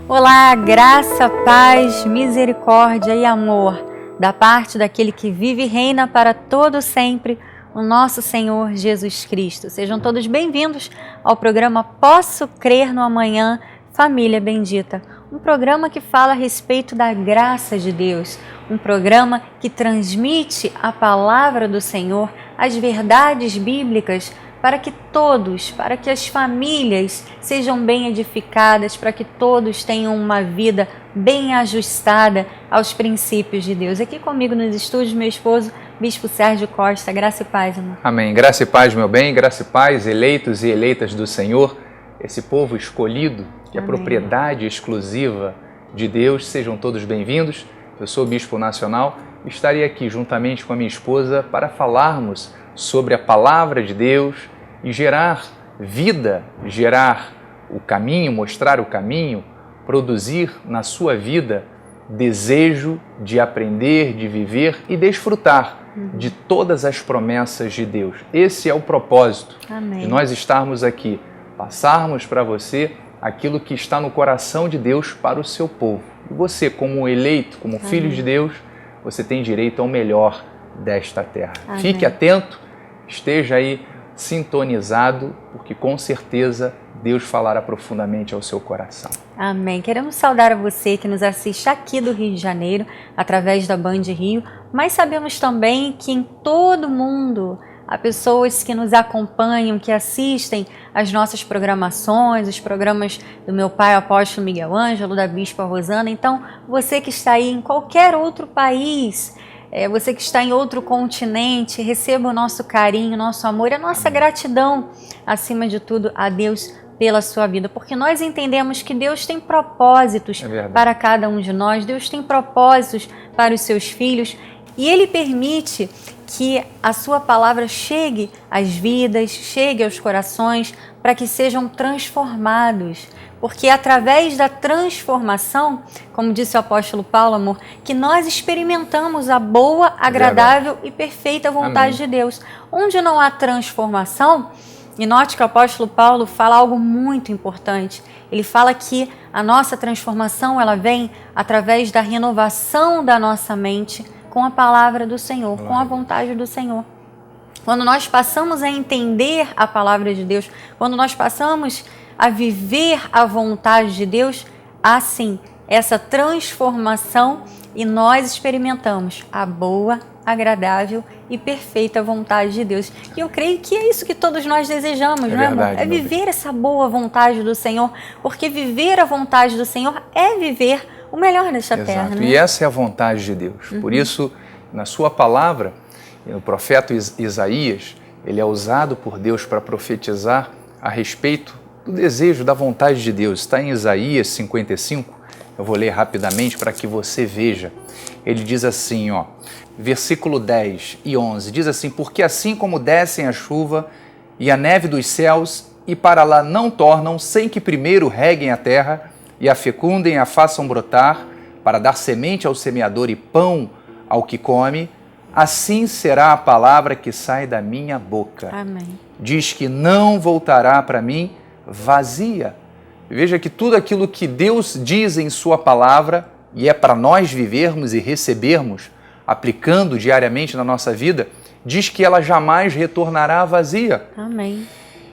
Olá, graça, paz, misericórdia e amor da parte daquele que vive e reina para todo sempre, o nosso Senhor Jesus Cristo. Sejam todos bem-vindos ao programa Posso Crer no Amanhã, Família Bendita. Um programa que fala a respeito da graça de Deus, um programa que transmite a palavra do Senhor, as verdades bíblicas, para que as famílias sejam bem edificadas, para que todos tenham uma vida bem ajustada aos princípios de Deus. Aqui comigo nos estúdios, meu esposo, Bispo Sérgio Costa. Graça e paz, irmão. Amém. Graça e paz, meu bem. Graça e paz, eleitos e eleitas do Senhor, esse povo escolhido, que é propriedade exclusiva de Deus. Sejam todos bem-vindos. Eu sou o Bispo Nacional e estarei aqui juntamente com a minha esposa para falarmos sobre a palavra de Deus e gerar vida, gerar o caminho, mostrar o caminho, produzir na sua vida desejo de aprender, de viver e desfrutar de todas as promessas de Deus. Esse é o propósito de nós estarmos aqui, passarmos para você aquilo que está no coração de Deus para o seu povo. E você, como eleito, como filho de Deus, você tem direito ao melhor desta terra. Fique atento, esteja aí sintonizado, porque com certeza Deus falará profundamente ao seu coração. Amém. Queremos saudar a você que nos assiste aqui do Rio de Janeiro, através da Band Rio, mas sabemos também que em todo mundo há pessoas que nos acompanham, que assistem às nossas programações, os programas do meu pai, apóstolo Miguel Ângelo, da Bispa Rosana. Então, você que está aí em qualquer outro país, você que está em outro continente, receba o nosso carinho, nosso amor e a nossa gratidão, acima de tudo, a Deus pela sua vida, porque nós entendemos que Deus tem propósitos para cada um de nós, Deus tem propósitos para os seus filhos e Ele permite que a sua palavra chegue às vidas, chegue aos corações, para que sejam transformados. Porque é através da transformação, como disse o apóstolo Paulo, amor, que nós experimentamos a boa, agradável e perfeita vontade de Deus. Onde não há transformação, e note que o apóstolo Paulo fala algo muito importante. Ele fala que a nossa transformação ela vem através da renovação da nossa mente com a palavra do Senhor, com a vontade do Senhor. Quando nós passamos a entender a palavra de Deus, quando nós passamos a viver a vontade de Deus, há sim essa transformação e nós experimentamos a boa, agradável e perfeita vontade de Deus. E eu creio que é isso que todos nós desejamos, não é, amor? É viver essa boa vontade do Senhor, porque viver a vontade do Senhor é viver o melhor desta terra. Né? E essa é a vontade de Deus. Por isso, na sua palavra, o profeta Isaías, ele é usado por Deus para profetizar a respeito do desejo, da vontade de Deus. Está em Isaías 55, eu vou ler rapidamente para que você veja. Ele diz assim, versículo 10 e 11, diz assim: porque assim como descem a chuva e a neve dos céus e para lá não tornam, sem que primeiro reguem a terra e a fecundem e a façam brotar, para dar semente ao semeador e pão ao que come, assim será a palavra que sai da minha boca. Amém. Diz que não voltará para mim vazia. Veja que tudo aquilo que Deus diz em sua palavra, e é para nós vivermos e recebermos, aplicando diariamente na nossa vida, diz que ela jamais retornará vazia. Amém.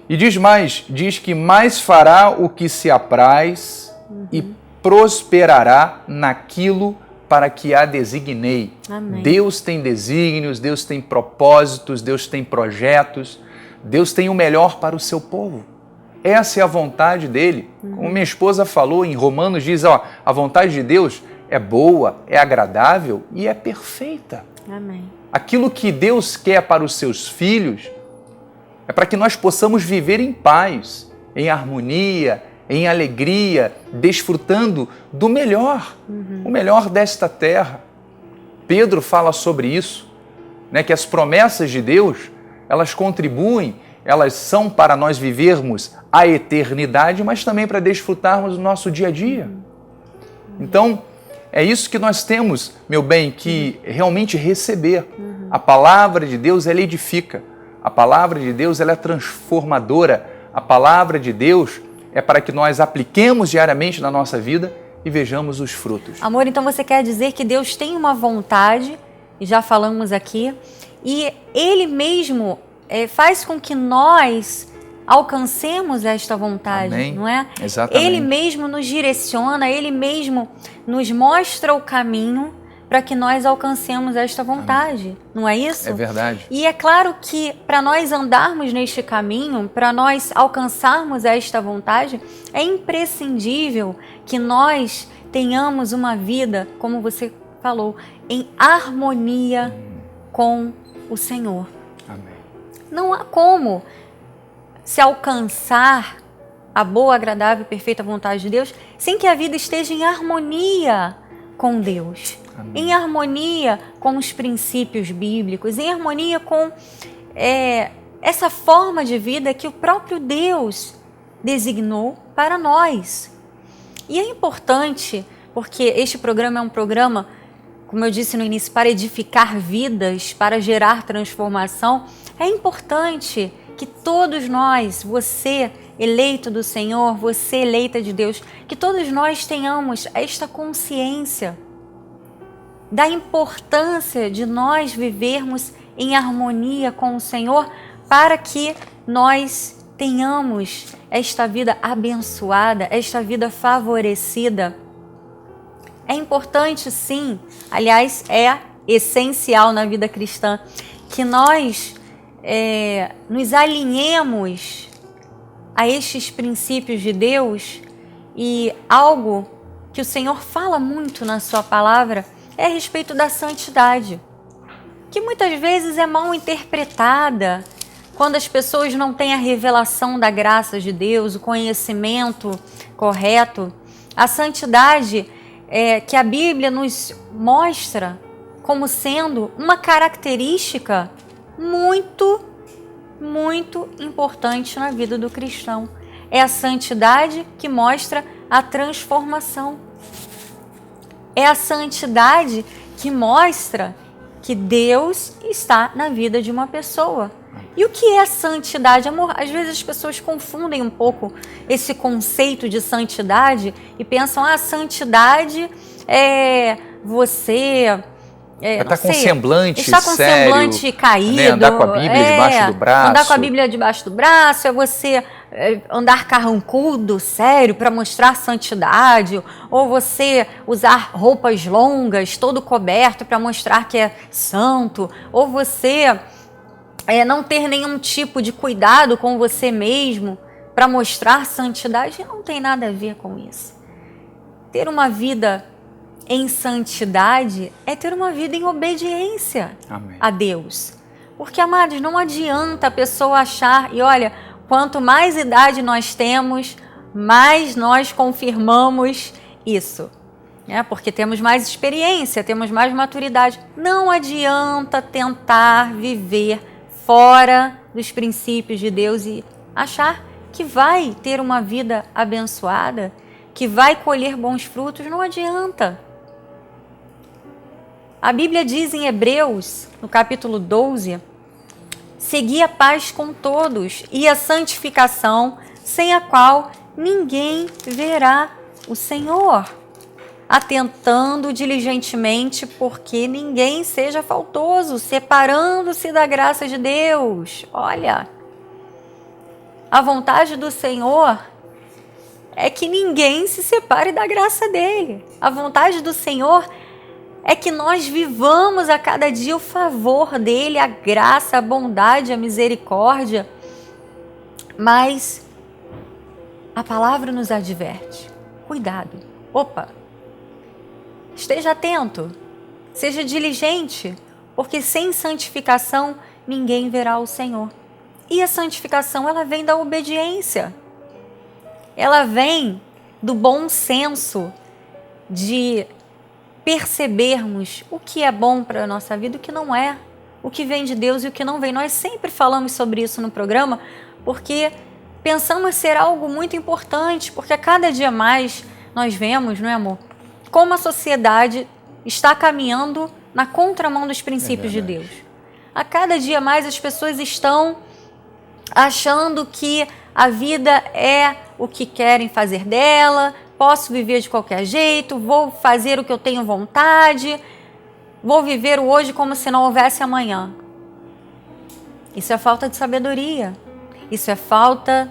E diz mais, diz que mais fará o que se apraz e prosperará naquilo para que a designei. Amém. Deus tem desígnios, Deus tem propósitos, Deus tem projetos, Deus tem o melhor para o seu povo. Essa é a vontade dele. Como minha esposa falou em Romanos, diz, a vontade de Deus é boa, é agradável e é perfeita. Amém. Aquilo que Deus quer para os seus filhos é para que nós possamos viver em paz, em harmonia, em alegria, desfrutando do melhor, o melhor desta terra. Pedro fala sobre isso, né, que as promessas de Deus, elas contribuem, elas são para nós vivermos a eternidade, mas também para desfrutarmos do nosso dia a dia. Então, é isso que nós temos, meu bem, que realmente receber. A palavra de Deus, ela edifica. A palavra de Deus, ela é transformadora. A palavra de Deus é para que nós apliquemos diariamente na nossa vida e vejamos os frutos. Amor, então você quer dizer que Deus tem uma vontade, e já falamos aqui, e Ele mesmo faz com que nós alcancemos esta vontade, Amém. não é? Exatamente. Ele mesmo nos direciona, Ele mesmo nos mostra o caminho para que nós alcancemos esta vontade, Amém. Não é isso? É verdade. E é claro que para nós andarmos neste caminho, para nós alcançarmos esta vontade, é imprescindível que nós tenhamos uma vida, como você falou, em harmonia com o Senhor. Amém. Não há como se alcançar a boa, agradável e perfeita vontade de Deus sem que a vida esteja em harmonia com Deus. Amém. Em harmonia com os princípios bíblicos, em harmonia com essa forma de vida que o próprio Deus designou para nós. E é importante, porque este programa é um programa, como eu disse no início, para edificar vidas, para gerar transformação. É importante que todos nós, você eleito do Senhor, você eleita de Deus, que todos nós tenhamos esta consciência da importância de nós vivermos em harmonia com o Senhor, para que nós tenhamos esta vida abençoada, esta vida favorecida. É importante, sim, aliás, é essencial na vida cristã, que nós nos alinhemos a estes princípios de Deus, e algo que o Senhor fala muito na sua palavra é a respeito da santidade, que muitas vezes é mal interpretada quando as pessoas não têm a revelação da graça de Deus, o conhecimento correto. A santidade que a Bíblia nos mostra como sendo uma característica muito, muito importante na vida do cristão. É a santidade que mostra a transformação. É a santidade que mostra que Deus está na vida de uma pessoa. E o que é santidade? Amor, às vezes as pessoas confundem um pouco esse conceito de santidade e pensam, santidade é você... Está com semblante está com sério, semblante caído, né? Andar com a Bíblia debaixo do braço. Andar com a Bíblia debaixo do braço, é você andar carrancudo, sério, para mostrar santidade, ou você usar roupas longas, todo coberto, para mostrar que é santo, ou você não ter nenhum tipo de cuidado com você mesmo, para mostrar santidade. Não tem nada a ver com isso. Ter uma vida em santidade é ter uma vida em obediência Amém. A Deus. Porque, amados, não adianta a pessoa achar, e olha, quanto mais idade nós temos, mais nós confirmamos isso. Porque temos mais experiência, temos mais maturidade. Não adianta tentar viver fora dos princípios de Deus e achar que vai ter uma vida abençoada, que vai colher bons frutos. Não adianta. A Bíblia diz em Hebreus, no capítulo 12, segui a paz com todos e a santificação, sem a qual ninguém verá o Senhor, atentando diligentemente porque ninguém seja faltoso, separando-se da graça de Deus. Olha, a vontade do Senhor é que ninguém se separe da graça dele. A vontade do Senhor é que nós vivamos a cada dia o favor dele, a graça, a bondade, a misericórdia. Mas a palavra nos adverte. Cuidado. Opa! Esteja atento. Seja diligente, porque sem santificação ninguém verá o Senhor. E a santificação, ela vem da obediência. Ela vem do bom senso de percebermos o que é bom para a nossa vida e o que não é, o que vem de Deus e o que não vem. Nós sempre falamos sobre isso no programa, porque pensamos ser algo muito importante, porque a cada dia mais nós vemos, não é, amor, como a sociedade está caminhando na contramão dos princípios de Deus. A cada dia mais as pessoas estão achando que a vida é o que querem fazer dela, posso viver de qualquer jeito, vou fazer o que eu tenho vontade, vou viver o hoje como se não houvesse amanhã. Isso é falta de sabedoria, isso é falta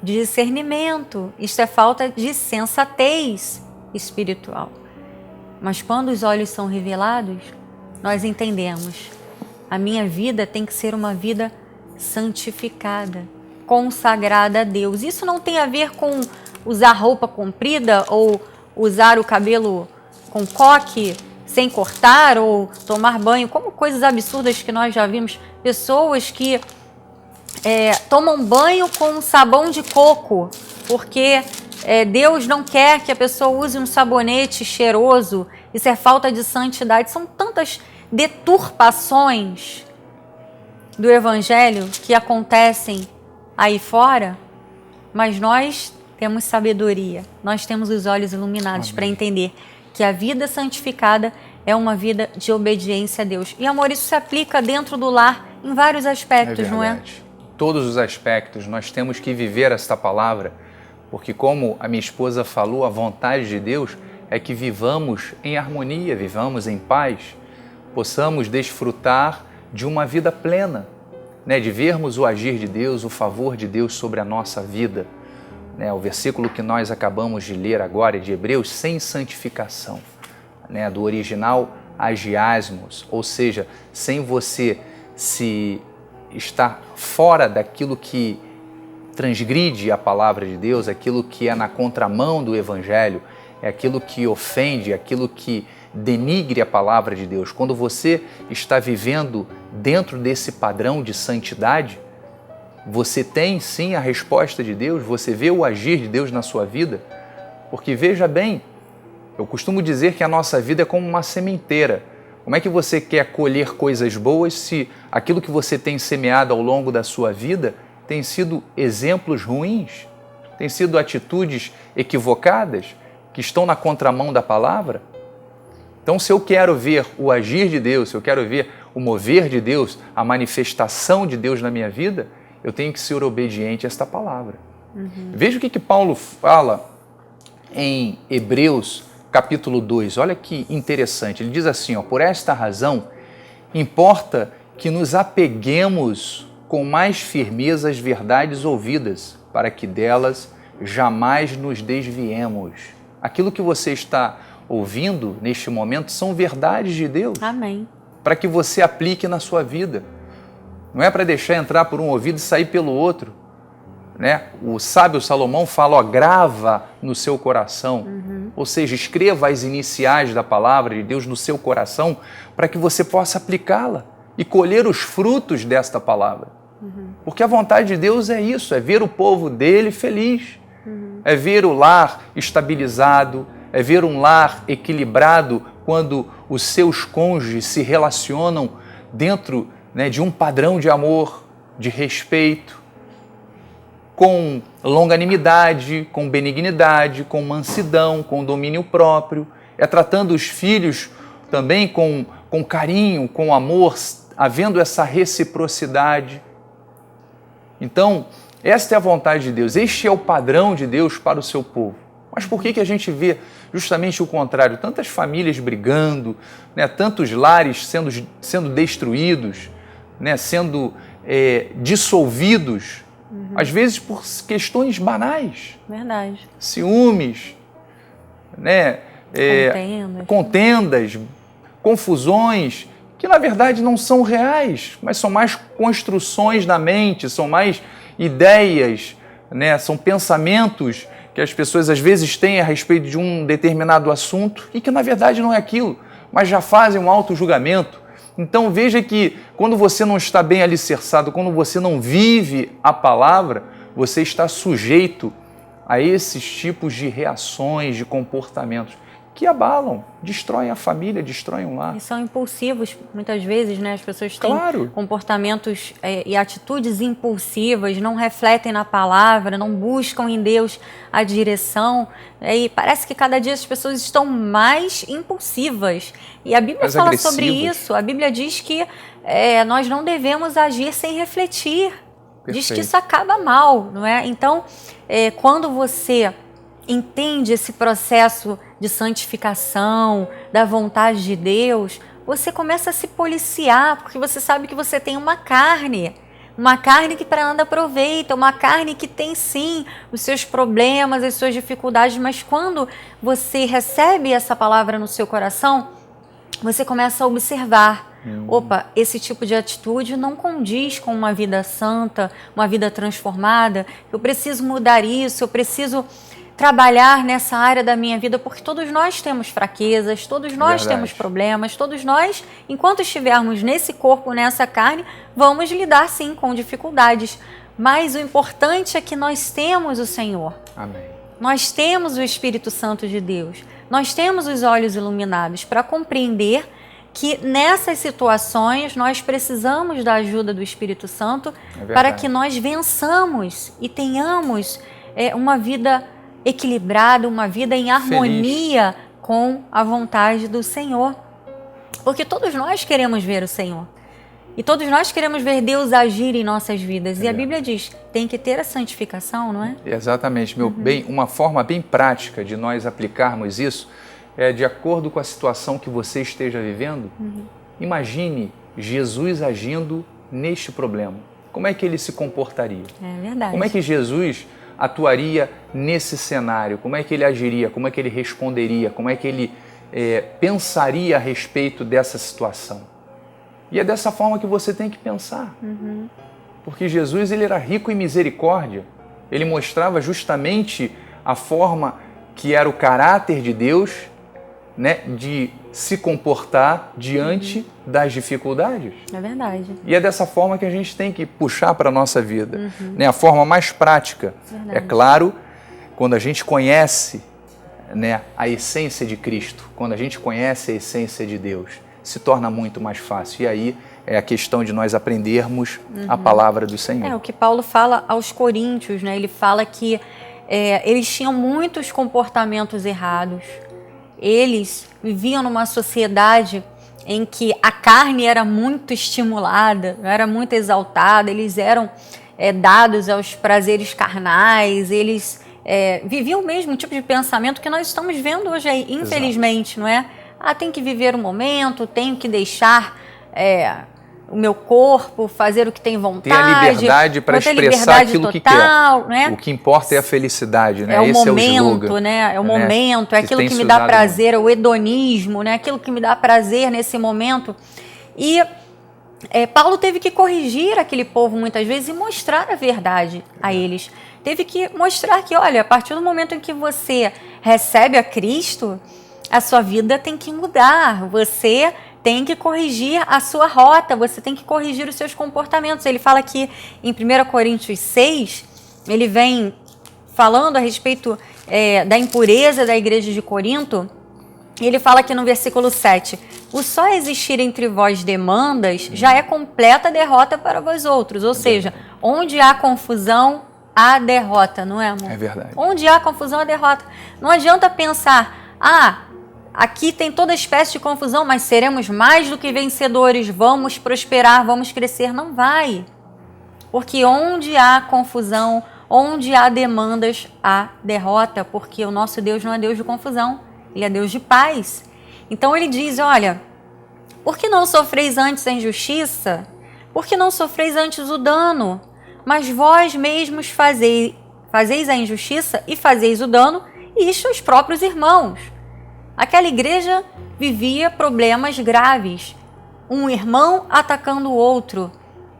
de discernimento, isso é falta de sensatez espiritual. Mas quando os olhos são revelados, nós entendemos. A minha vida tem que ser uma vida santificada, consagrada a Deus. Isso não tem a ver com usar roupa comprida ou usar o cabelo com coque sem cortar ou tomar banho, como coisas absurdas que nós já vimos. Pessoas que tomam banho com sabão de coco, porque Deus não quer que a pessoa use um sabonete cheiroso. Isso é falta de santidade. São tantas deturpações do Evangelho que acontecem aí fora, mas nós temos sabedoria, nós temos os olhos iluminados para entender que a vida santificada é uma vida de obediência a Deus. E, amor, isso se aplica dentro do lar em vários aspectos, não é? Todos os aspectos, nós temos que viver esta palavra, porque como a minha esposa falou, a vontade de Deus é que vivamos em harmonia, vivamos em paz, possamos desfrutar de uma vida plena, né? De vermos o agir de Deus, o favor de Deus sobre a nossa vida. Né? O versículo que nós acabamos de ler agora é de Hebreus, sem santificação, né? Do original agiasmos, ou seja, sem você se estar fora daquilo que transgride a palavra de Deus, aquilo que é na contramão do Evangelho, é aquilo que ofende, aquilo que denigre a palavra de Deus. Quando você está vivendo dentro desse padrão de santidade, você tem sim a resposta de Deus, você vê o agir de Deus na sua vida, porque veja bem, eu costumo dizer que a nossa vida é como uma sementeira. Como é que você quer colher coisas boas se aquilo que você tem semeado ao longo da sua vida tem sido exemplos ruins, tem sido atitudes equivocadas, que estão na contramão da palavra? Então, se eu quero ver o agir de Deus, se eu quero ver o mover de Deus, a manifestação de Deus na minha vida, eu tenho que ser obediente a esta palavra. Veja o que Paulo fala em Hebreus capítulo 2, olha que interessante, ele diz assim, por esta razão, importa que nos apeguemos com mais firmeza às verdades ouvidas, para que delas jamais nos desviemos. Aquilo que você está ouvindo neste momento são verdades de Deus. Amém. Para que você aplique na sua vida. Não é para deixar entrar por um ouvido e sair pelo outro. Né? O sábio Salomão fala, grava no seu coração. Ou seja, escreva as iniciais da palavra de Deus no seu coração para que você possa aplicá-la e colher os frutos desta palavra. Porque a vontade de Deus é isso, é ver o povo dele feliz. É ver o lar estabilizado, é ver um lar equilibrado quando os seus cônjuges se relacionam dentro, né, de um padrão de amor, de respeito, com longanimidade, com benignidade, com mansidão, com domínio próprio. É tratando os filhos também com carinho, com amor, havendo essa reciprocidade. Então, esta é a vontade de Deus, este é o padrão de Deus para o seu povo. Mas por que a gente vê justamente o contrário? Tantas famílias brigando, né? Tantos lares sendo destruídos, né? Sendo dissolvidos, às vezes por questões banais. Verdade. Ciúmes, né? Contendas, confusões, que na verdade não são reais, mas são mais construções na mente, são mais ideias, né? São pensamentos que as pessoas às vezes têm a respeito de um determinado assunto e que na verdade não é aquilo, mas já fazem um auto-julgamento. Então veja que quando você não está bem alicerçado, quando você não vive a palavra, você está sujeito a esses tipos de reações, de comportamentos que abalam, destroem a família, destroem um lar. E são impulsivos, muitas vezes, né? As pessoas têm Claro. comportamentos e atitudes impulsivas, não refletem na palavra, não buscam em Deus a direção. E parece que cada dia as pessoas estão mais impulsivas. E a Bíblia fala sobre isso. A Bíblia diz que nós não devemos agir sem refletir. Perfeito. Diz que isso acaba mal, não é? Então, quando você entende esse processo de santificação, da vontade de Deus, você começa a se policiar, porque você sabe que você tem uma carne que para nada aproveita, uma carne que tem sim os seus problemas, as suas dificuldades, mas quando você recebe essa palavra no seu coração, você começa a observar, opa, esse tipo de atitude não condiz com uma vida santa, uma vida transformada, eu preciso mudar isso, eu preciso trabalhar nessa área da minha vida, porque todos nós temos fraquezas, todos nós temos problemas, todos nós, enquanto estivermos nesse corpo, nessa carne, vamos lidar sim com dificuldades, mas o importante é que nós temos o Senhor. Amém. Nós temos o Espírito Santo de Deus, nós temos os olhos iluminados para compreender que nessas situações nós precisamos da ajuda do Espírito Santo para que nós vençamos e tenhamos uma vida equilibrada, uma vida em harmonia com a vontade do Senhor. Porque todos nós queremos ver o Senhor. E todos nós queremos ver Deus agir em nossas vidas. E a Bíblia diz, tem que ter a santificação, não é? Exatamente, meu bem. Uma forma bem prática de nós aplicarmos isso é de acordo com a situação que você esteja vivendo. Imagine Jesus agindo neste problema. Como é que ele se comportaria? É verdade. Como é que Jesus atuaria nesse cenário? Como é que ele agiria? Como é que ele responderia? Como é que ele pensaria a respeito dessa situação? E é dessa forma que você tem que pensar. Porque Jesus, ele era rico em misericórdia. Ele mostrava justamente a forma que era o caráter de Deus, né, de se comportar diante das dificuldades. É verdade. E é dessa forma que a gente tem que puxar para a nossa vida. Né? A forma mais prática. É claro, quando a gente conhece, né, a essência de Cristo, quando a gente conhece a essência de Deus, se torna muito mais fácil. E aí é a questão de nós aprendermos a palavra do Senhor. É o que Paulo fala aos Coríntios, né? Ele fala que eles tinham muitos comportamentos errados. Eles viviam numa sociedade em que a carne era muito estimulada, era muito exaltada, eles eram dados aos prazeres carnais, eles viviam o mesmo tipo de pensamento que nós estamos vendo hoje aí, infelizmente, não é? Tem que viver o momento, tenho que deixar o meu corpo fazer o que tem vontade. Ter a liberdade para expressar aquilo que quer. Né? O que importa é a felicidade, né? Esse é o slogan, né? É o momento, é aquilo que me dá prazer, é o hedonismo, né? Aquilo que me dá prazer nesse momento. E Paulo teve que corrigir aquele povo muitas vezes e mostrar a verdade a eles. Teve que mostrar que, olha, a partir do momento em que você recebe a Cristo, a sua vida tem que mudar. Você tem que corrigir a sua rota, você tem que corrigir os seus comportamentos. Ele fala aqui em 1 Coríntios 6, ele vem falando a respeito da impureza da igreja de Corinto, e ele fala aqui no versículo 7, o só existir entre vós demandas já é completa derrota para vós outros, ou seja, onde há confusão, há derrota, não é, amor? É verdade. Onde há confusão, há derrota. Não adianta pensar, aqui tem toda espécie de confusão, mas seremos mais do que vencedores, vamos prosperar, vamos crescer. Não vai. Porque onde há confusão, onde há demandas, há derrota. Porque o nosso Deus não é Deus de confusão, Ele é Deus de paz. Então ele diz, olha, por que não sofreis antes a injustiça? Por que não sofreis antes o dano? Mas vós mesmos fazeis a injustiça e fazeis o dano, e isto aos próprios irmãos. Aquela igreja vivia problemas graves. Um irmão atacando o outro.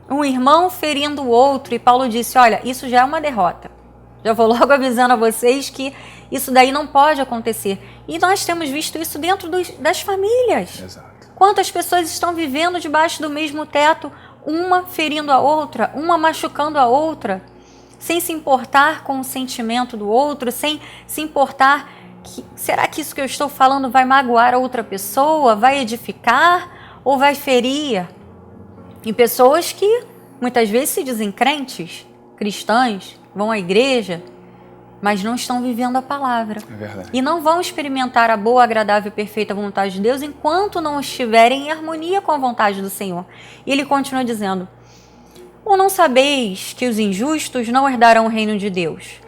Um irmão ferindo o outro. E Paulo disse, olha, isso já é uma derrota. Já vou logo avisando a vocês que isso daí não pode acontecer. E nós temos visto isso dentro das famílias. Exato. Quantas pessoas estão vivendo debaixo do mesmo teto, uma ferindo a outra, uma machucando a outra, sem se importar com o sentimento do outro, sem se importar... será que isso que eu estou falando vai magoar a outra pessoa, vai edificar ou vai ferir? E pessoas que muitas vezes se dizem crentes, cristãs, vão à igreja, mas não estão vivendo a palavra. É verdade. E não vão experimentar a boa, agradável e perfeita vontade de Deus enquanto não estiverem em harmonia com a vontade do Senhor. E ele continua dizendo, ou não sabeis que os injustos não herdarão o reino de Deus?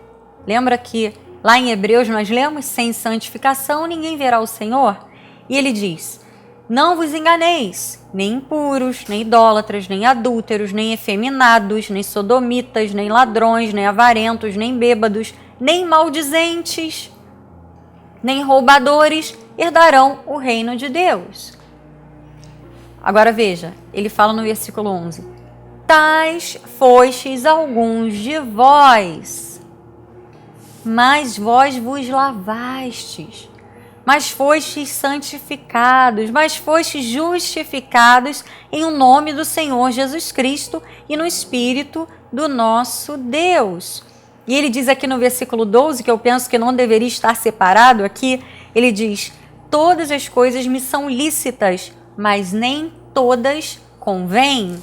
Lembra que Lá em Hebreus nós lemos, sem santificação ninguém verá o Senhor. E ele diz, não vos enganeis, nem impuros, nem idólatras, nem adúlteros, nem efeminados, nem sodomitas, nem ladrões, nem avarentos, nem bêbados, nem maldizentes, nem roubadores herdarão o reino de Deus. Agora veja, ele fala no versículo 11, tais fostes alguns de vós, mas vós vos lavastes, mas fostes santificados, mas fostes justificados em o nome do Senhor Jesus Cristo e no Espírito do nosso Deus. E ele diz aqui no versículo 12, que eu penso que não deveria estar separado aqui, ele diz, todas as coisas me são lícitas, mas nem todas convêm.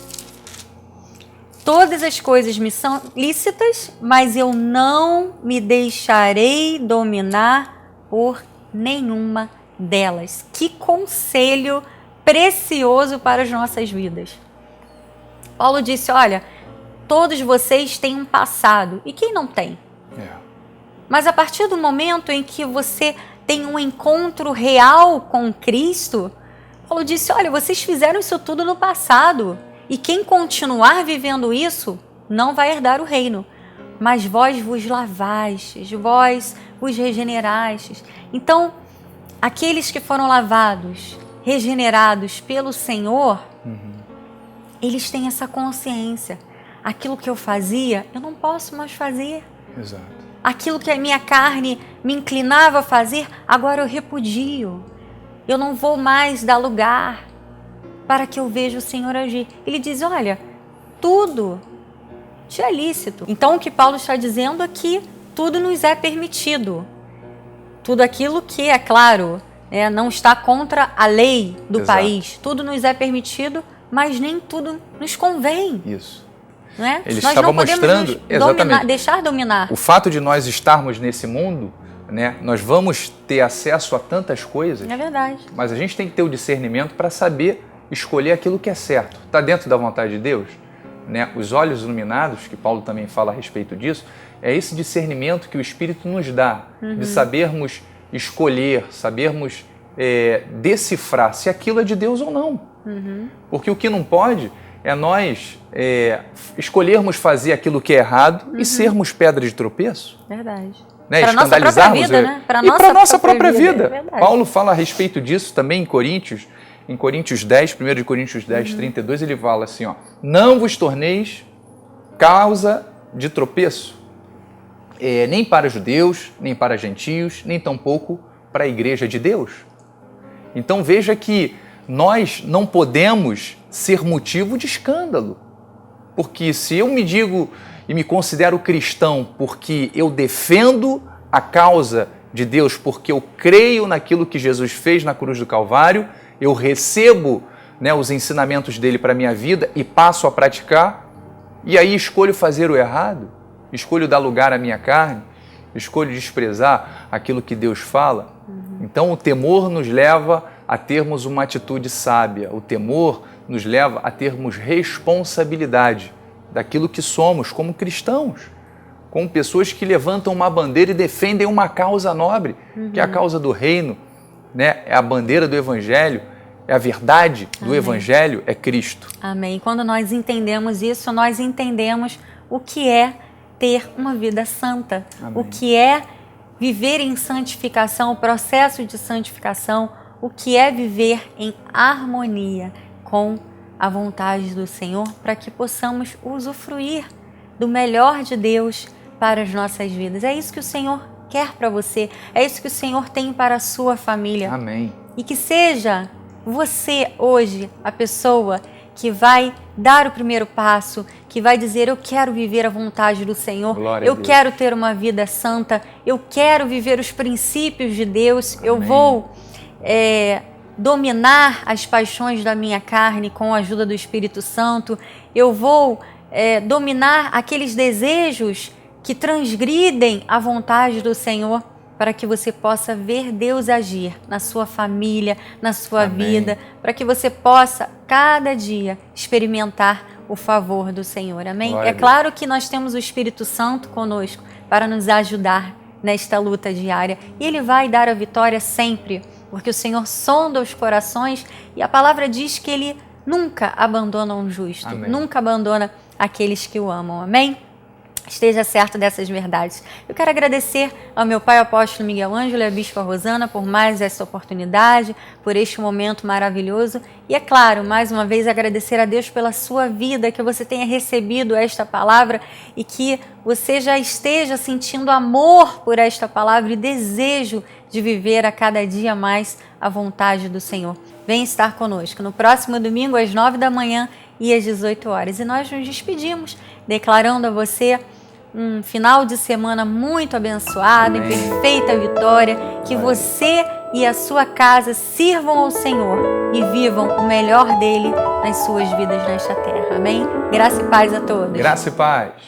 Todas as coisas me são lícitas, mas eu não me deixarei dominar por nenhuma delas. Que conselho precioso para as nossas vidas. Paulo disse, olha, todos vocês têm um passado. E quem não tem? Mas a partir do momento em que você tem um encontro real com Cristo, Paulo disse, olha, vocês fizeram isso tudo no passado. E quem continuar vivendo isso, não vai herdar o reino. Mas vós vos lavastes, vós vos regenerastes. Então, aqueles que foram lavados, regenerados pelo Senhor, eles têm essa consciência. Aquilo que eu fazia, eu não posso mais fazer. Exato. Aquilo que a minha carne me inclinava a fazer, agora eu repudio. Eu não vou mais dar lugar para que eu veja o Senhor agir. Ele diz, olha, tudo te é lícito. Então o que Paulo está dizendo é que tudo nos é permitido. Tudo aquilo que, é claro, não está contra a lei do país. Tudo nos é permitido, mas nem tudo nos convém. Isso. Não é? Ele nós estava não podemos mostrando, exatamente, deixar dominar. O fato de nós estarmos nesse mundo, nós vamos ter acesso a tantas coisas. É verdade. Mas a gente tem que ter o discernimento para saber escolher aquilo que é certo. Está dentro da vontade de Deus? Os olhos iluminados, que Paulo também fala a respeito disso, é esse discernimento que o Espírito nos dá, de sabermos escolher, sabermos decifrar se aquilo é de Deus ou não. Porque o que não pode é nós escolhermos fazer aquilo que é errado e sermos pedra de tropeço. Verdade. Para a nossa própria vida, né? Para a nossa própria vida. Paulo fala a respeito disso também em Coríntios 10, 1 Coríntios 10, 32, ele fala assim, ó, não vos torneis causa de tropeço, nem para judeus, nem para gentios, nem tampouco para a igreja de Deus. Então veja que nós não podemos ser motivo de escândalo, porque se eu me digo e me considero cristão porque eu defendo a causa de Deus, porque eu creio naquilo que Jesus fez na cruz do Calvário, eu recebo os ensinamentos dele para a minha vida e passo a praticar, e aí escolho fazer o errado, escolho dar lugar à minha carne, escolho desprezar aquilo que Deus fala. Então o temor nos leva a termos uma atitude sábia, o temor nos leva a termos responsabilidade daquilo que somos como cristãos, como pessoas que levantam uma bandeira e defendem uma causa nobre, que é a causa do reino, é a bandeira do Evangelho, é a verdade do Evangelho, é Cristo. Amém. Quando nós entendemos isso, nós entendemos o que é ter uma vida santa, o que é viver em santificação, o processo de santificação, o que é viver em harmonia com a vontade do Senhor, para que possamos usufruir do melhor de Deus para as nossas vidas. É isso que o Senhor quer para você, é isso que o Senhor tem para a sua família. Amém. E que seja você hoje a pessoa que vai dar o primeiro passo, que vai dizer, eu quero viver a vontade do Senhor, eu quero ter uma vida santa, eu quero viver os princípios de Deus, Amém. Eu vou dominar as paixões da minha carne com a ajuda do Espírito Santo, eu vou dominar aqueles desejos que transgridem a vontade do Senhor, para que você possa ver Deus agir na sua família, na sua vida, para que você possa, cada dia, experimentar o favor do Senhor. Amém? É claro que nós temos o Espírito Santo conosco para nos ajudar nesta luta diária e Ele vai dar a vitória sempre, porque o Senhor sonda os corações e a palavra diz que Ele nunca abandona um justo, Amém. nunca abandona aqueles que o amam. Amém? Esteja certo dessas verdades. Eu quero agradecer ao meu pai, o apóstolo Miguel Ângelo, e à bispa Rosana por mais essa oportunidade, por este momento maravilhoso. E é claro, mais uma vez agradecer a Deus pela sua vida, que você tenha recebido esta palavra e que você já esteja sentindo amor por esta palavra e desejo de viver a cada dia mais a vontade do Senhor. Vem estar conosco no próximo domingo às 9 da manhã e às 18 horas. E nós nos despedimos declarando a você um final de semana muito abençoado, em perfeita vitória, que você e a sua casa sirvam ao Senhor e vivam o melhor dele nas suas vidas nesta terra. Amém? Graça e paz a todos. Graça e paz.